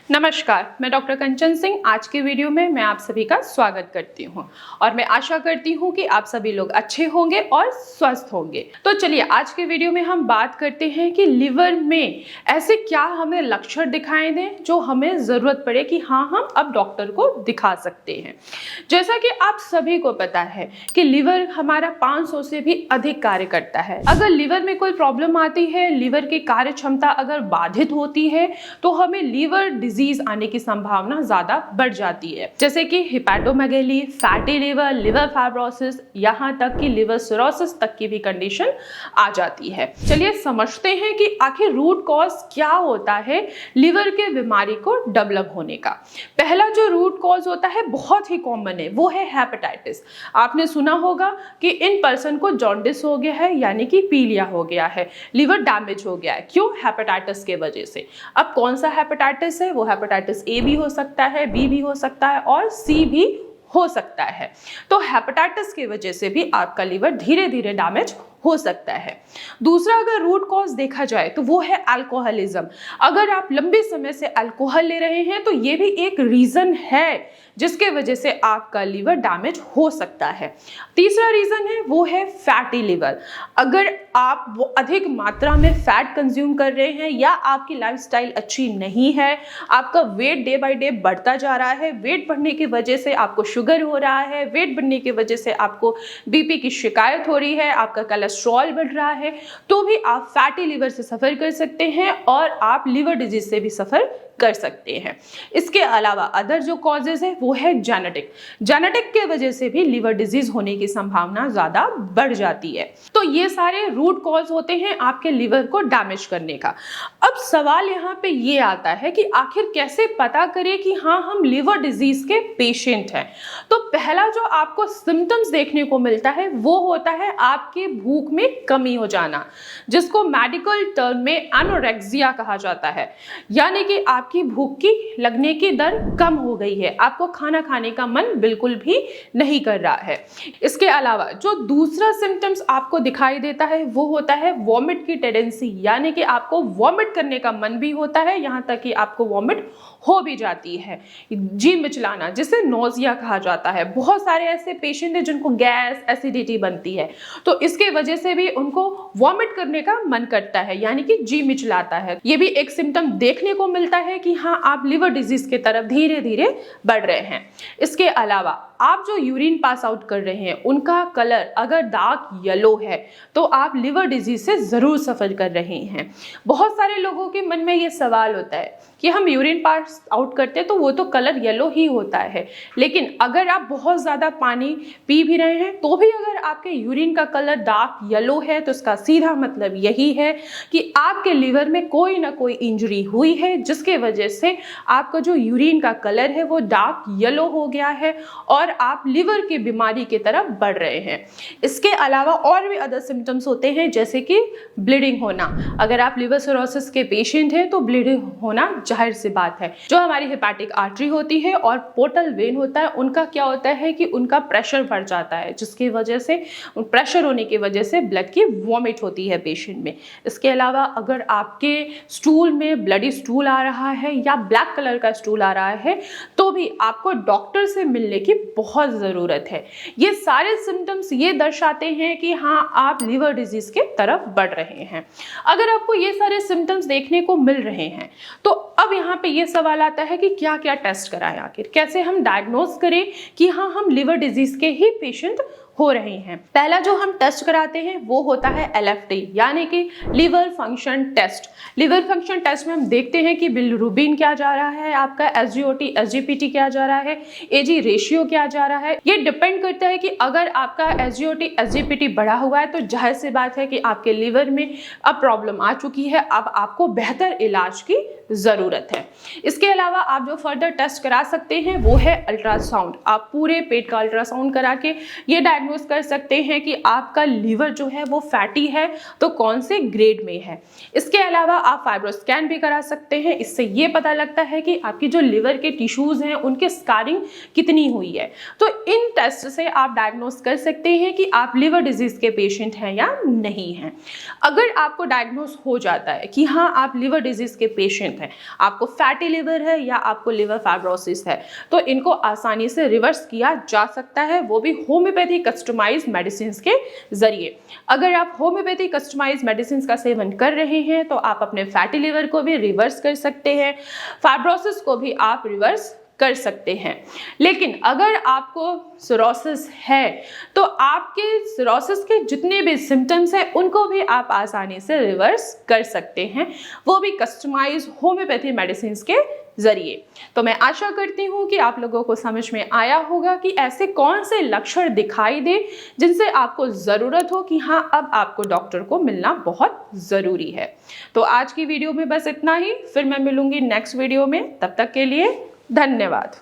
नमस्कार, मैं डॉक्टर कंचन सिंह। आज के वीडियो में मैं आप सभी का स्वागत करती हूं और मैं आशा करती हूं कि आप सभी लोग अच्छे होंगे और स्वस्थ होंगे। तो चलिए आज के वीडियो में हम बात करते हैं कि लिवर में ऐसे क्या हमें लक्षण दिखाई दें जो हमें ज़रूरत पड़े कि हाँ, हम अब डॉक्टर को दिखा सकते हैं। जैसा कि आप सभी को पता है कि लिवर हमारा 500 से भी अधिक कार्य करता है। अगर लिवर में कोई प्रॉब्लम आती है, लिवर की कार्य क्षमता अगर बाधित होती है तो हमें लिवर डिजीज आने की संभावना ज्यादा बढ़ जाती है, जैसे कि हिपैटोमेगैली, फैटी लिवर, लिवर फाइब्रोसिस, यहाँ तक कि लिवर सिरोसिस तक की भी कंडीशन आ जाती है। चलिए समझते हैं कि आखिर रूट कॉज क्या होता है लिवर के बीमारी को डेवलप होने का। पहला जो रूट कॉज होता है बहुत ही कॉमन है, वो है हेपेटाइटिस। आपने सुना होगा कि इन पर्सन को जॉन्डिस हो गया है, यानी कि पीलिया हो गया है, लिवर डैमेज हो गया है। क्यों? हेपेटाइटिस के वजह से। अब कौन सा हेपेटाइटिस है? वो हेपेटाइटिस ए भी हो सकता है, बी भी हो सकता है और सी भी हो सकता है। तो हेपेटाइटिस की वजह से भी आपका लिवर धीरे धीरे डैमेज हो सकता है। दूसरा अगर रूट कॉज देखा जाए तो वो है अल्कोहलिज्म। अगर आप लंबे समय से अल्कोहल ले रहे हैं तो ये भी एक रीजन है जिसके वजह से आपका लिवर डैमेज हो सकता है। तीसरा रीजन है वो है फैटी लिवर। अगर आप वो अधिक मात्रा में फैट कंज्यूम कर रहे हैं या आपकी लाइफस्टाइल अच्छी नहीं है, आपका वेट डे बाय डे बढ़ता जा रहा है, वेट बढ़ने की वजह से आपको शुगर हो रहा है, वेट बढ़ने की वजह से आपको बीपी की शिकायत हो रही है, आपका कोलेस्ट्रॉल बढ़ रहा है, तो भी आप फैटी लिवर से सफर कर सकते हैं और आप लिवर डिजीज से भी सफर कर सकते हैं। इसके अलावा अदर जो कॉजेज है वो है जेनेटिक। जेनेटिक के वजह से भी लिवर डिजीज होने की संभावना ज्यादा बढ़ जाती है। तो ये सारे रूट कॉज होते हैं आपके लिवर को डैमेज करने का। अब सवाल यहाँ पे ये आता है कि आखिर कैसे पता करें कि हाँ, हम लिवर डिजीज के पेशेंट हैं। तो पहला जो आपको सिम्टम्स देखने को मिलता है वो होता है आपके भूख में कमी हो जाना, जिसको मेडिकल टर्म में एनोरेक्सिया कहा जाता है। यानी कि आपकी भूख की लगने की दर कम हो गई है, आपको खाना खाने का मन बिल्कुल भी नहीं कर रहा है। इसके अलावा जो दूसरा सिम्टम्स आपको दिखाई देता है वो होता है वॉमिट की टेंडेंसी, यानी कि आपको वॉमिट करने का मन भी होता है, यहाँ तक कि आपको वॉमिट हो भी जाती है। जी मिचलाना, जिसे नोजिया कहा जाता है। बहुत सारे ऐसे पेशेंट हैं जिनको गैस, एसिडिटी बनती है, तो इसके वजह से भी उनको वॉमिट करने का मन करता है, यानी कि जी मिचलाता है। ये भी एक सिम्टम देखने को मिलता है कि हाँ, आप लिवर डिजीज की तरफ धीरे धीरे बढ़ रहे हैं। इसके अलावा आप जो यूरिन पास आउट कर रहे हैं उनका कलर अगर डार्क येलो है तो आप लिवर डिजीज से जरूर सफर कर रहे हैं। बहुत सारे लोगों के मन में ये सवाल होता है कि हम यूरिन पास आउट करते हैं तो वो तो कलर येलो ही होता है, लेकिन अगर आप बहुत ज़्यादा पानी पी भी रहे हैं तो भी अगर आपके यूरिन का कलर डार्क येलो है तो इसका सीधा मतलब यही है कि आपके लिवर में कोई ना कोई इंजरी हुई है, जिसके वजह से आपका जो यूरिन का कलर है वो डार्क येलो हो गया है और आप लिवर की बीमारी की तरफ बढ़ रहे हैं। इसके अलावा और भी अदर सिम्टम्स होते हैं, जैसे कि ब्लीडिंग होना। अगर आप लिवर सिरोसिस के पेशेंट हैं तो ब्लीडिंग होना जाहिर सी बात है। जो हमारी हेपेटिक आर्टरी होती है और पोर्टल वेन होता है, उनका क्या होता है कि उनका प्रेशर बढ़ जाता है, जिसकी वजह से प्रेशर होने की वजह से ब्लड की वॉमिट होती है पेशेंट में। इसके अलावा अगर आपके स्टूल में ब्लडी स्टूल आ रहा है या ब्लैक कलर का स्टूल आ रहा है तो भी आपको डॉक्टर से मिलने की बहुत ज़रूरत है। ये सारे सिम्टम्स ये दर्शाते हैं कि हाँ, आप लिवर डिजीज के तरफ बढ़ रहे हैं। अगर आपको ये सारे सिम्टम्स देखने को मिल रहे हैं तो अब यहाँ पे ये सवाल आता है कि क्या क्या टेस्ट कराएं, आखिर कैसे हम डायग्नोज करें कि हाँ, हम लिवर डिजीज के ही पेशेंट हो रहे हैं। पहला जो हम टेस्ट कराते हैं वो होता है LFT, यानी कि liver function test. Liver function test में हम देखते हैं कि बिलिरुबिन क्या जा रहा है, आपका SGOT SGPT क्या जा रहा है, AG रेशियो क्या जा रहा है। ये डिपेंड करता है कि अगर आपका SGOT SGPT बढ़ा हुआ है तो जाहिर सी बात है कि आपके लिवर में अब प्रॉब्लम आ चुकी है, अब आपको बेहतर इलाज की ज़रूरत है। इसके अलावा आप जो फर्दर टेस्ट करा सकते हैं वो है अल्ट्रासाउंड। आप पूरे पेट का अल्ट्रासाउंड करा के ये डायग्नोस कर सकते हैं कि आपका लीवर जो है वो फैटी है तो कौन से ग्रेड में है। इसके अलावा आप फाइब्रोस्कैन भी करा सकते हैं, इससे ये पता लगता है कि आपकी जो लिवर के टिश्यूज हैं उनके स्कारिंग कितनी हुई है। तो इन टेस्ट से आप डायग्नोस कर सकते हैं कि आप लिवर डिजीज के पेशेंट हैं या नहीं हैं। अगर आपको डायग्नोस हो जाता है कि हाँ आप लिवर डिजीज के पेशेंट हैं, आपको फैटी लिवर है या आपको लिवर फाइब्रोसिस है, तो इनको आसानी से रिवर्स किया जा सकता है, वो भी होम्योपैथी कस्टमाइज मेडिसिन के जरिए। अगर आप होम्योपैथी कस्टमाइज मेडिसिन का सेवन कर रहे हैं तो आप अपने फैटी लिवर को भी रिवर्स कर सकते हैं, फाइब्रोसिस को भी आप रिवर्स कर सकते हैं। लेकिन अगर आपको सिरोसिस है तो आपके सिरोसिस के जितने भी सिम्टम्स हैं उनको भी आप आसानी से रिवर्स कर सकते हैं, वो भी कस्टमाइज होम्योपैथी मेडिसिन के जरिए। तो मैं आशा करती हूँ कि आप लोगों को समझ में आया होगा कि ऐसे कौन से लक्षण दिखाई दे जिनसे आपको ज़रूरत हो कि हाँ अब आपको डॉक्टर को मिलना बहुत ज़रूरी है। तो आज की वीडियो में बस इतना ही, फिर मैं मिलूंगी नेक्स्ट वीडियो में। तब तक के लिए धन्यवाद।